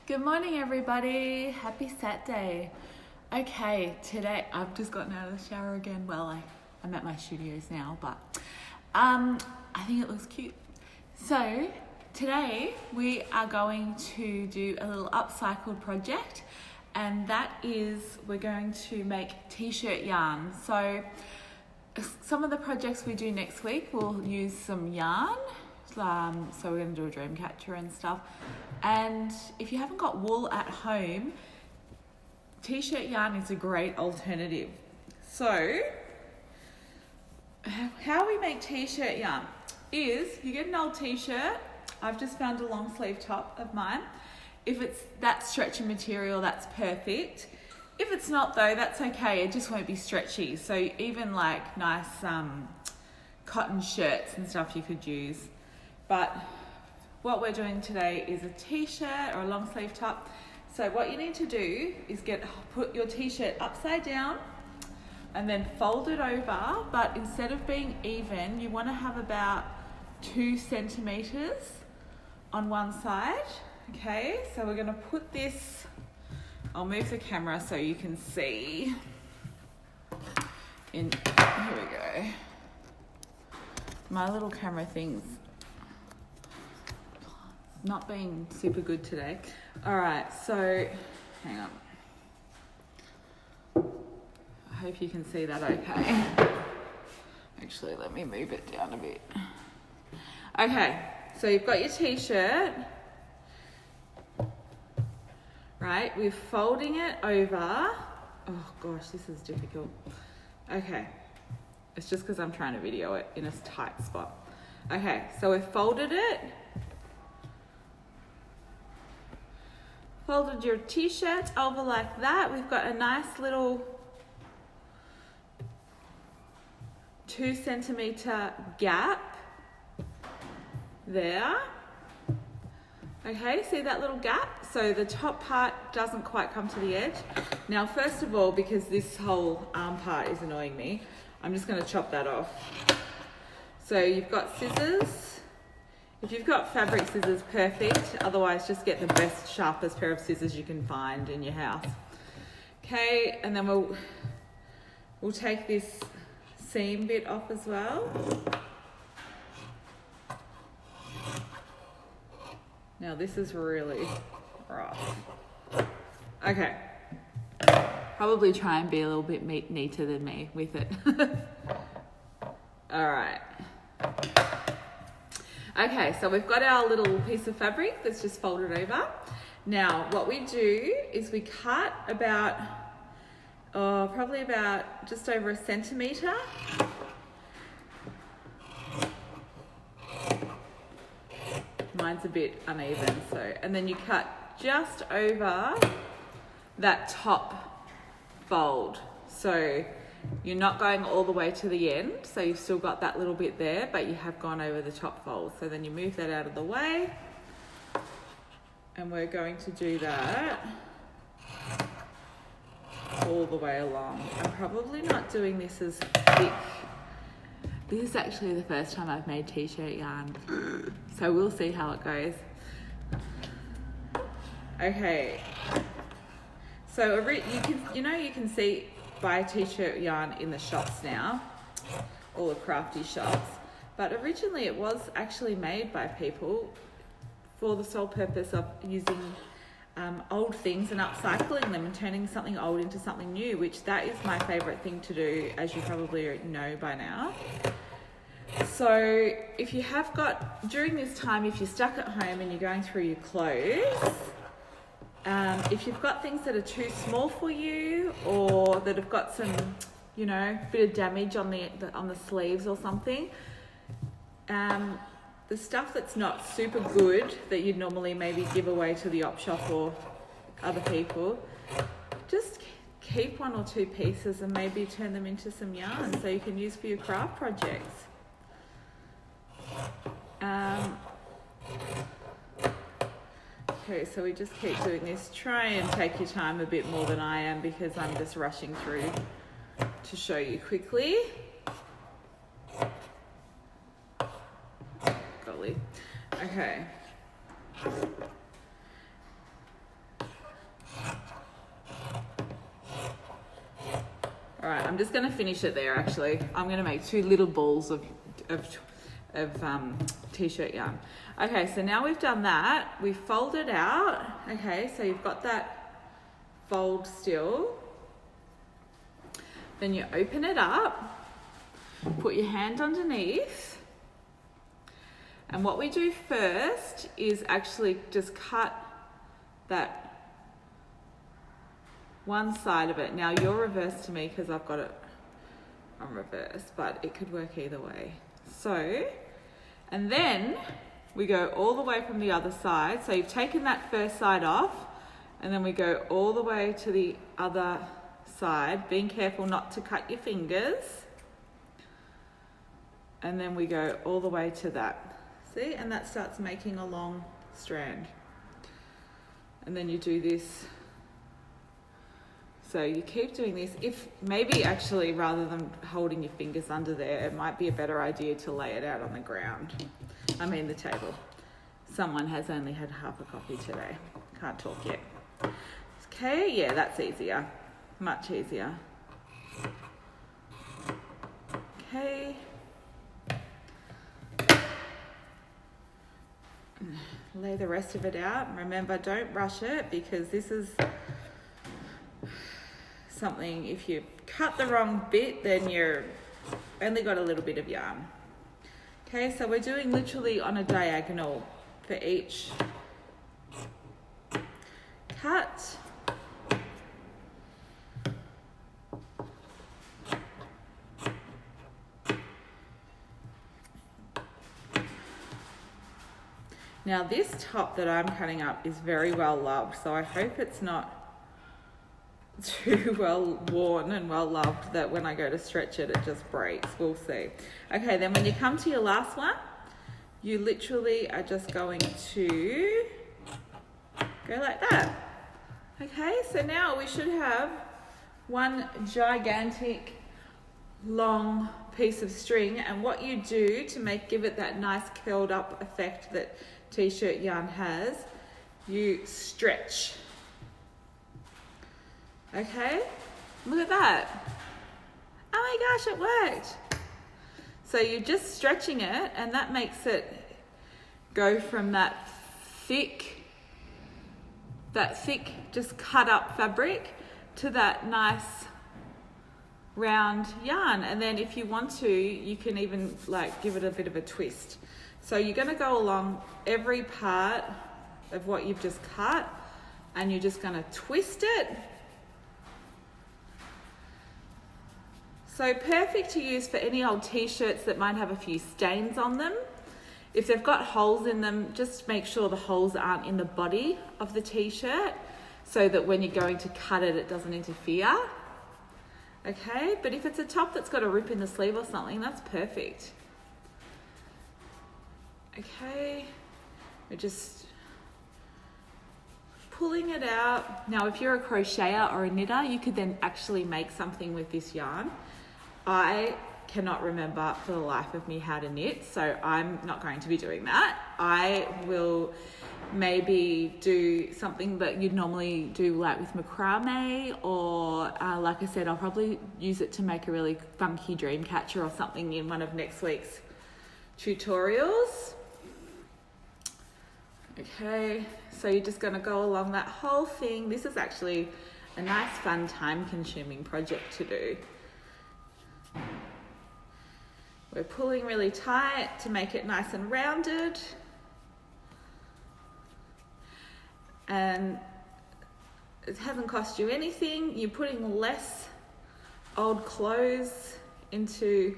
Good morning, everybody. Happy Saturday. Okay, today I've just gotten out of the shower again. Well, I'm at my studios now, but I think it looks cute. So today we are going to do a little upcycled project, and that is we're going to make t-shirt yarn. So some of the projects we do next week, we'll use some yarn. So we're going to do a dream catcher and stuff. And if you haven't got wool at home, t-shirt yarn is a great alternative. So how we make t-shirt yarn is you get an old t-shirt. I've just found a long sleeve top of mine. If it's that stretchy material, that's perfect. If it's not though, that's okay. It just won't be stretchy. So even like nice cotton shirts and stuff you could use. But what we're doing today is a t-shirt or a long sleeve top. So what you need to do is put your t-shirt upside down and then fold it over. But instead of being even, you want to have about 2 centimeters on one side. Okay, so we're going to put this, I'll move the camera so you can see. Here we go. My little camera thing's not being super good today. All right, so hang on. I hope you can see that okay. Actually, let me move it down a bit. Okay, so you've got your t-shirt, right? We're folding it over. Oh gosh, this is difficult. Okay, it's just because I'm trying to video it in a tight spot. Okay, so we've folded it. Folded your t-shirt over like that. We've got a nice little 2 centimeter gap there. Okay, see that little gap? So the top part doesn't quite come to the edge. Now, first of all, because this whole arm part is annoying me, I'm just going to chop that off. So you've got scissors. If you've got fabric scissors, perfect. Otherwise, just get the best, sharpest pair of scissors you can find in your house. Okay, and then we'll take this seam bit off as well. Now this is really rough. Okay. Probably try and be a little bit neater than me with it. All right. Okay, so we've got our little piece of fabric that's just folded over. Now, what we do is we cut about, probably about just over 1 centimeter. Mine's a bit uneven, so, and then you cut just over that top fold. So you're not going all the way to the end, so you've still got that little bit there, but you have gone over the top fold. So then you move that out of the way, and we're going to do that all the way along. I'm probably not doing this as thick. This is actually the first time I've made t-shirt yarn, so we'll see how it goes. Okay, so you can see buy t-shirt yarn in the shops now, all the crafty shops, but originally it was actually made by people for the sole purpose of using old things and upcycling them and turning something old into something new, which that is my favorite thing to do, as you probably know by now. So if you have got, during this time, if you're stuck at home and you're going through your clothes, if you've got things that are too small for you, or that have got some, bit of damage on the sleeves or something, the stuff that's not super good that you'd normally maybe give away to the op shop or other people, just keep 1 or 2 pieces and maybe turn them into some yarn so you can use for your craft projects. Okay, so we just keep doing this. Try and take your time a bit more than I am, because I'm just rushing through to show you quickly. Golly. Okay. All right, I'm just going to finish it there. Actually, I'm going to make 2 little balls of t-shirt yarn. Okay, so now we've done that. We fold it out. Okay, so you've got that fold still. Then you open it up, put your hand underneath. And what we do first is actually just cut that one side of it. Now you're reversed to me because I've got it on reverse, but it could work either way. So, and then we go all the way from the other side. So you've taken that first side off, and then we go all the way to the other side, being careful not to cut your fingers. And then we go all the way to that. See? And that starts making a long strand. And then you do this. So you keep doing this. If maybe actually rather than holding your fingers under there, it might be a better idea to lay it out on the ground. I mean the table. Someone has only had half a coffee today. Can't talk yet. Okay, yeah, that's easier. Much easier. Okay. Lay the rest of it out. Remember, don't rush it because this is something, if you cut the wrong bit, then you're only got a little bit of yarn. Okay, so we're doing literally on a diagonal for each cut. Now this top that I'm cutting up is very well loved, so I hope it's not too well worn and well loved that when I go to stretch it, it just breaks. We'll see. Okay, then when you come to your last one, you literally are just going to go like that. Okay, so now we should have one gigantic long piece of string, and what you do to give it that nice curled up effect that t-shirt yarn has, you stretch. Okay, look at that. Oh my gosh, it worked. So you're just stretching it, and that makes it go from that thick just cut up fabric to that nice round yarn. And then if you want to, you can even like give it a bit of a twist. So you're going to go along every part of what you've just cut, and you're just going to twist it. So perfect to use for any old t-shirts that might have a few stains on them. If they've got holes in them, just make sure the holes aren't in the body of the t-shirt so that when you're going to cut it, it doesn't interfere. Okay, but if it's a top that's got a rip in the sleeve or something, that's perfect. Okay, we're just pulling it out. Now, if you're a crocheter or a knitter, you could then actually make something with this yarn. I cannot remember for the life of me how to knit, so I'm not going to be doing that. I will maybe do something that you'd normally do like with macrame, or like I said, I'll probably use it to make a really funky dream catcher or something in one of next week's tutorials. Okay, so you're just going to go along that whole thing. This is actually a nice, fun, time-consuming project to do. We're pulling really tight to make it nice and rounded. And it hasn't cost you anything. You're putting less old clothes into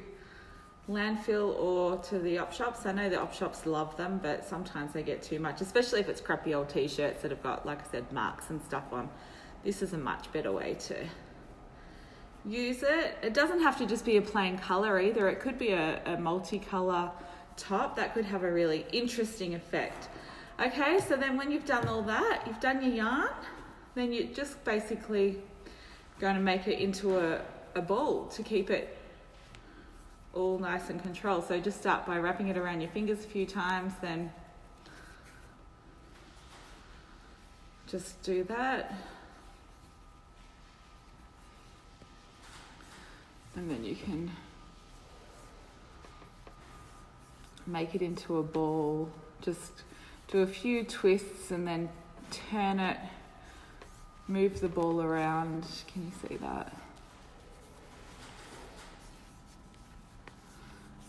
landfill or to the op shops. I know the op shops love them, but sometimes they get too much, especially if it's crappy old t-shirts that have got, like I said, marks and stuff on. This is a much better way to use it. It doesn't have to just be a plain colour either. It could be a multicolour top. That could have a really interesting effect. Okay, so then when you've done all that, you've done your yarn, then you're just basically going to make it into a ball to keep it all nice and controlled. So just start by wrapping it around your fingers a few times, then just do that. And then you can make it into a ball. Just do a few twists and then turn it, move the ball around. Can you see that?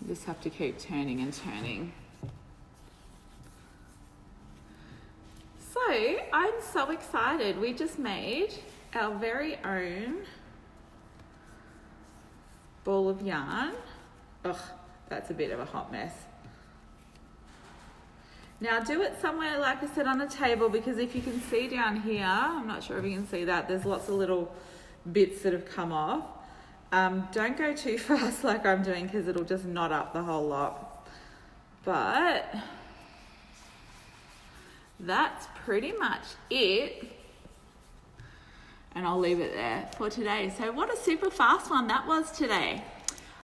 You just have to keep turning and turning. So I'm so excited. We just made our very own ball of yarn. Ugh, that's a bit of a hot mess. Now do it somewhere, like I said, on a table, because if you can see down here, I'm not sure if you can see that, there's lots of little bits that have come off. Don't go too fast like I'm doing, because it'll just knot up the whole lot. But that's pretty much it. And I'll leave it there for today. So what a super fast one that was today.